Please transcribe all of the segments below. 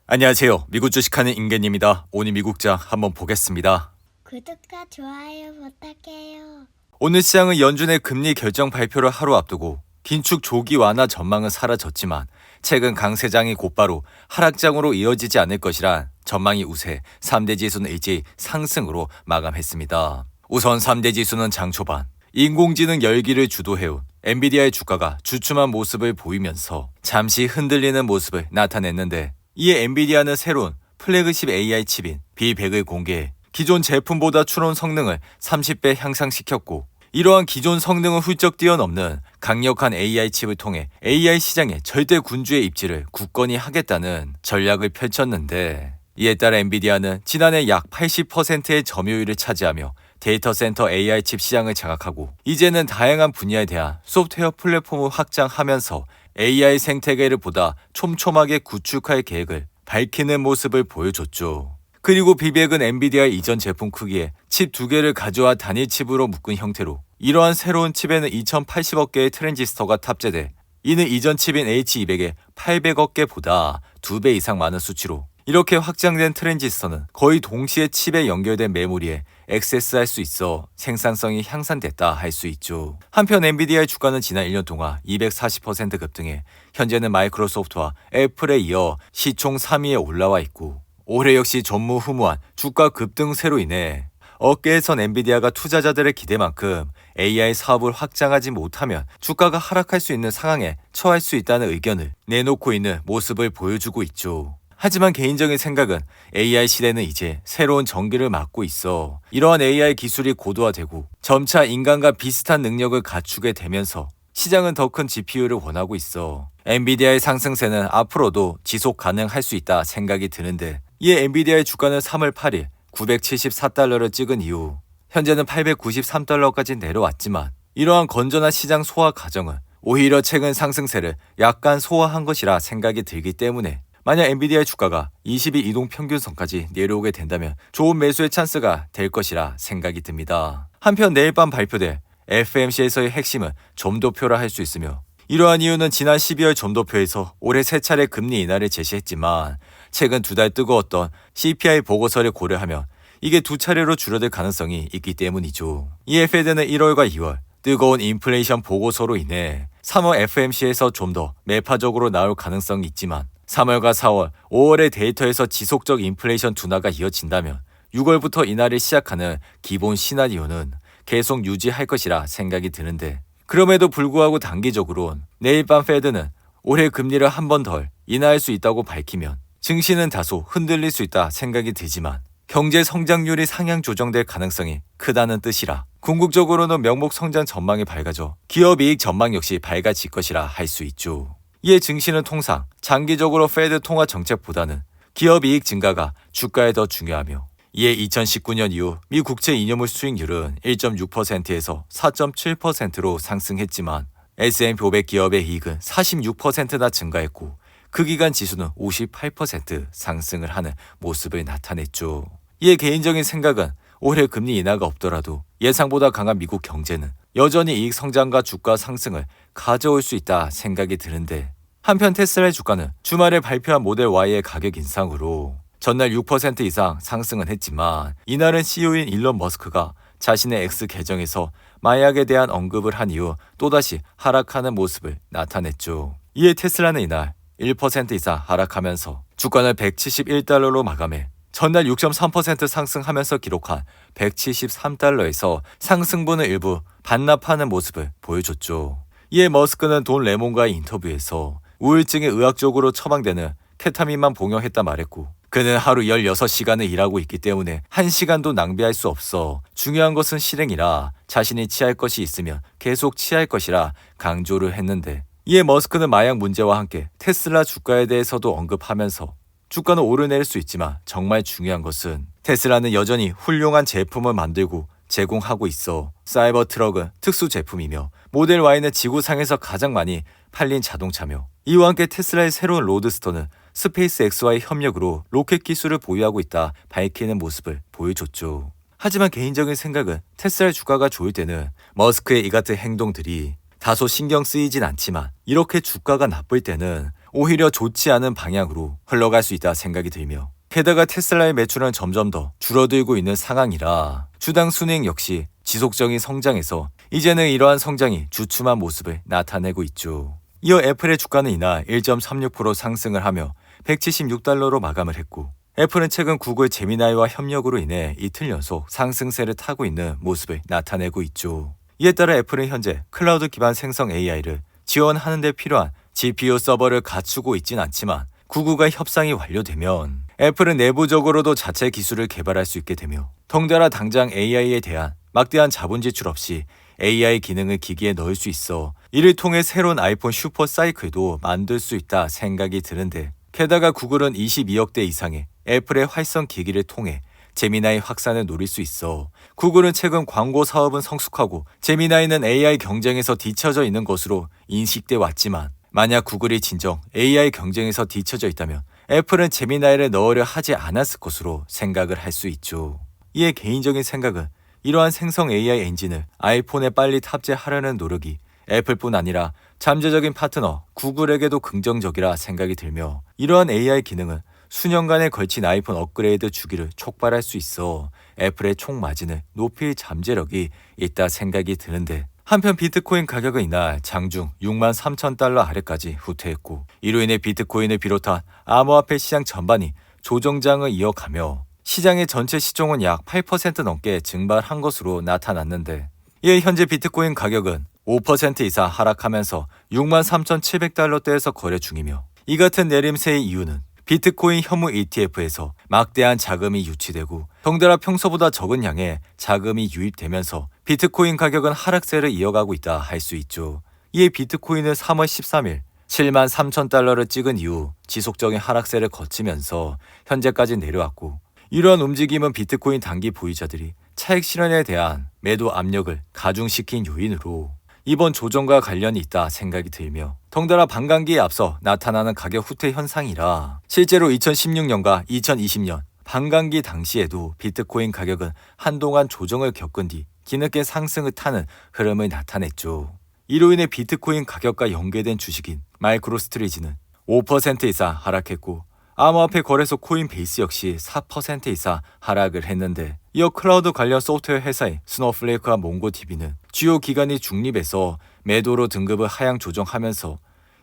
안녕하세요. 미국 주식하는 임계님입니다. 오늘 미국장 한번 보겠습니다. 구독과 좋아요 부탁해요. 오늘 시장은 연준의 금리 결정 발표를 하루 앞두고 긴축 조기 완화 전망은 사라졌지만 최근 강세장이 곧바로 하락장으로 이어지지 않을 것이란 전망이 우세 3대 지수는 일제히 상승으로 마감했습니다. 우선 3대 지수는 장 초반 인공지능 열기를 주도해온 엔비디아의 주가가 주춤한 모습을 보이면서 잠시 흔들리는 모습을 나타냈는데, 이에 엔비디아는 새로운 플래그십 AI 칩인 B100을 공개해 기존 제품보다 추론 성능을 30배 향상시켰고, 이러한 기존 성능을 훌쩍 뛰어넘는 강력한 AI 칩을 통해 AI 시장의 절대 군주의 입지를 굳건히 하겠다는 전략을 펼쳤는데, 이에 따라 엔비디아는 지난해 약 80%의 점유율을 차지하며 데이터 센터 AI 칩 시장을 장악하고, 이제는 다양한 분야에 대한 소프트웨어 플랫폼을 확장하면서 AI 생태계를 보다 촘촘하게 구축할 계획을 밝히는 모습을 보여줬죠. 그리고 B100은 엔비디아의 이전 제품 크기에 칩 2개를 가져와 단일 칩으로 묶은 형태로, 이러한 새로운 칩에는 2080억 개의 트랜지스터가 탑재돼 이는 이전 칩인 H200의 800억 개보다 2배 이상 많은 수치로, 이렇게 확장된 트랜지스터는 거의 동시에 칩에 연결된 메모리에 액세스할 수 있어 생산성이 향상됐다 할 수 있죠. 한편 엔비디아의 주가는 지난 1년 동안 240% 급등해 현재는 마이크로소프트와 애플에 이어 시총 3위에 올라와 있고, 올해 역시 전무후무한 주가 급등세로 인해 업계에선 엔비디아가 투자자들의 기대만큼 AI 사업을 확장하지 못하면 주가가 하락할 수 있는 상황에 처할 수 있다는 의견을 내놓고 있는 모습을 보여주고 있죠. 하지만 개인적인 생각은 AI 시대는 이제 새로운 전기를 맞고 있어 이러한 AI 기술이 고도화되고 점차 인간과 비슷한 능력을 갖추게 되면서 시장은 더 큰 GPU를 원하고 있어 엔비디아의 상승세는 앞으로도 지속 가능할 수 있다 생각이 드는데, 이에 엔비디아의 주가는 3월 8일 974달러를 찍은 이후 현재는 893달러까지 내려왔지만, 이러한 건전한 시장 소화 과정은 오히려 최근 상승세를 약간 소화한 것이라 생각이 들기 때문에, 만약 엔비디아의 주가가 20일 이동 평균선까지 내려오게 된다면 좋은 매수의 찬스가 될 것이라 생각이 듭니다. 한편 내일 밤 발표될 FMC에서의 핵심은 점도표라 할 수 있으며, 이러한 이유는 지난 12월 점도표에서 올해 3차례 금리 인하를 제시했지만 최근 2달 뜨거웠던 CPI 보고서를 고려하면 이게 2차례로 줄어들 가능성이 있기 때문이죠. 이에 페드는 1월과 2월 뜨거운 인플레이션 보고서로 인해 3월 FMC에서 좀 더 매파적으로 나올 가능성이 있지만, 3월과 4월, 5월의 데이터에서 지속적 인플레이션 둔화가 이어진다면 6월부터 인하를 시작하는 기본 시나리오는 계속 유지할 것이라 생각이 드는데, 그럼에도 불구하고 단기적으론 내일 밤 페드는 올해 금리를 한 번 덜 인하할 수 있다고 밝히면 증시는 다소 흔들릴 수 있다 생각이 들지만, 경제 성장률이 상향 조정될 가능성이 크다는 뜻이라 궁극적으로는 명목 성장 전망이 밝아져 기업 이익 전망 역시 밝아질 것이라 할 수 있죠. 이에 증시는 통상 장기적으로 페드 통화 정책보다는 기업 이익 증가가 주가에 더 중요하며, 이에 2019년 이후 미 국채 이념물 수익률은 1.6%에서 4.7%로 상승했지만 S&P 500 기업의 이익은 46%나 증가했고 그 기간 지수는 58% 상승을 하는 모습을 나타냈죠. 이에 개인적인 생각은 올해 금리 인하가 없더라도 예상보다 강한 미국 경제는 여전히 이익 성장과 주가 상승을 가져올 수 있다 생각이 드는데, 한편 테슬라의 주가는 주말에 발표한 모델 Y의 가격 인상으로 전날 6% 이상 상승은 했지만, 이날은 CEO인 일론 머스크가 자신의 X 계정에서 마약에 대한 언급을 한 이후 또다시 하락하는 모습을 나타냈죠. 이에 테슬라는 이날 1% 이상 하락하면서 주가는 171달러로 마감해 전날 6.3% 상승하면서 기록한 173달러에서 상승분을 일부 반납하는 모습을 보여줬죠. 이에 머스크는 돈 레몬과의 인터뷰에서 우울증에 의학적으로 처방되는 케타민만 복용했다 말했고, 그는 하루 16시간을 일하고 있기 때문에 1시간도 낭비할 수 없어 중요한 것은 실행이라 자신이 취할 것이 있으면 계속 취할 것이라 강조를 했는데, 이에 머스크는 마약 문제와 함께 테슬라 주가에 대해서도 언급하면서 주가는 오르내릴 수 있지만 정말 중요한 것은 테슬라는 여전히 훌륭한 제품을 만들고 제공하고 있어 사이버 트럭은 특수 제품이며 모델 Y는 지구상에서 가장 많이 팔린 자동차며, 이와 함께 테슬라의 새로운 로드스터는 스페이스 X와의 협력으로 로켓 기술을 보유하고 있다 밝히는 모습을 보여줬죠. 하지만 개인적인 생각은 테슬라의 주가가 좋을 때는 머스크의 이 같은 행동들이 다소 신경 쓰이진 않지만, 이렇게 주가가 나쁠 때는 오히려 좋지 않은 방향으로 흘러갈 수 있다 생각이 들며 게다가 테슬라의 매출은 점점 더 줄어들고 있는 상황이라 주당 순이익 역시 지속적인 성장에서 이제는 이러한 성장이 주춤한 모습을 나타내고 있죠. 이어 애플의 주가는 이날 1.36% 상승을 하며 176달러로 마감을 했고 애플은 최근 구글 제미나이와 협력으로 인해 이틀 연속 상승세를 타고 있는 모습을 나타내고 있죠. 이에 따라 애플은 현재 클라우드 기반 생성 AI를 지원하는 데 필요한 GPU 서버를 갖추고 있진 않지만 구글과 협상이 완료되면 애플은 내부적으로도 자체 기술을 개발할 수 있게 되며 덩달아 당장 AI에 대한 막대한 자본 지출 없이 AI 기능을 기기에 넣을 수 있어 이를 통해 새로운 아이폰 슈퍼 사이클도 만들 수 있다 생각이 드는데 게다가 구글은 22억대 이상의 애플의 활성 기기를 통해 제미나이 확산을 노릴 수 있어 구글은 최근 광고 사업은 성숙하고 제미나이는 AI 경쟁에서 뒤처져 있는 것으로 인식돼 왔지만 만약 구글이 진정 AI 경쟁에서 뒤처져 있다면 애플은 제미나이를 넣으려 하지 않았을 것으로 생각을 할 수 있죠. 이에 개인적인 생각은 이러한 생성 AI 엔진을 아이폰에 빨리 탑재하려는 노력이 애플뿐 아니라 잠재적인 파트너 구글에게도 긍정적이라 생각이 들며 이러한 AI 기능은 수년간에 걸친 아이폰 업그레이드 주기를 촉발할 수 있어 애플의 총 마진을 높일 잠재력이 있다 생각이 드는데 한편 비트코인 가격은 이날 장중 63,000달러 아래까지 후퇴했고 이로 인해 비트코인을 비롯한 암호화폐 시장 전반이 조정장을 이어가며 시장의 전체 시총은 약 8% 넘게 증발한 것으로 나타났는데 이에 현재 비트코인 가격은 5% 이상 하락하면서 63,700달러대에서 거래 중이며 이 같은 내림세의 이유는 비트코인 현무 ETF에서 막대한 자금이 유치되고 덩달아 평소보다 적은 양의 자금이 유입되면서 비트코인 가격은 하락세를 이어가고 있다 할 수 있죠. 이에 비트코인은 3월 13일 73,000달러를 찍은 이후 지속적인 하락세를 거치면서 현재까지 내려왔고 이러한 움직임은 비트코인 단기 보유자들이 차익 실현에 대한 매도 압력을 가중시킨 요인으로 이번 조정과 관련이 있다 생각이 들며 덩달아 반감기에 앞서 나타나는 가격 후퇴 현상이라 실제로 2016년과 2020년 반감기 당시에도 비트코인 가격은 한동안 조정을 겪은 뒤 뒤늦게 상승을 타는 흐름을 나타냈죠. 이로 인해 비트코인 가격과 연계된 주식인 마이크로스트리지는 5% 이상 하락했고 암호화폐 거래소 코인베이스 역시 4% 이상 하락을 했는데 이어 클라우드 관련 소프트웨어 회사인 스노우플레이크와 몽고DB는 주요 기관이 중립해서 매도로 등급을 하향 조정하면서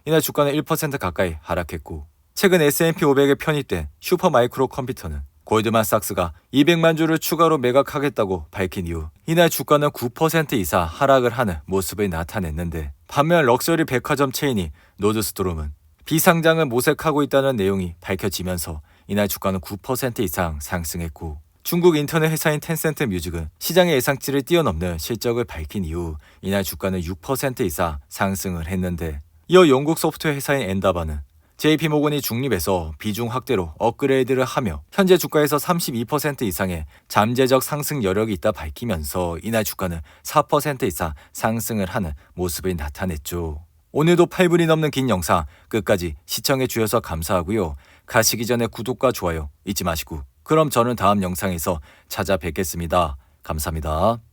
이날 주가는 1% 가까이 하락했고 최근 S&P 500에 편입된 슈퍼마이크로 컴퓨터는 골드만삭스가 200만 주를 추가로 매각하겠다고 밝힌 이후 이날 주가는 9% 이상 하락을 하는 모습을 나타냈는데 반면 럭셔리 백화점 체인인 노드스트롬은 비상장을 모색하고 있다는 내용이 밝혀지면서 이날 주가는 9% 이상 상승했고 중국 인터넷 회사인 텐센트 뮤직은 시장의 예상치를 뛰어넘는 실적을 밝힌 이후 이날 주가는 6% 이상 상승을 했는데 이어 영국 소프트웨어 회사인 엔다바는 JP모건이 중립에서 비중 확대로 업그레이드를 하며 현재 주가에서 32% 이상의 잠재적 상승 여력이 있다 밝히면서 이날 주가는 4% 이상 상승을 하는 모습을 나타냈죠. 오늘도 8분이 넘는 긴 영상 끝까지 시청해 주셔서 감사하고요. 가시기 전에 구독과 좋아요 잊지 마시고 그럼 저는 다음 영상에서 찾아뵙겠습니다. 감사합니다.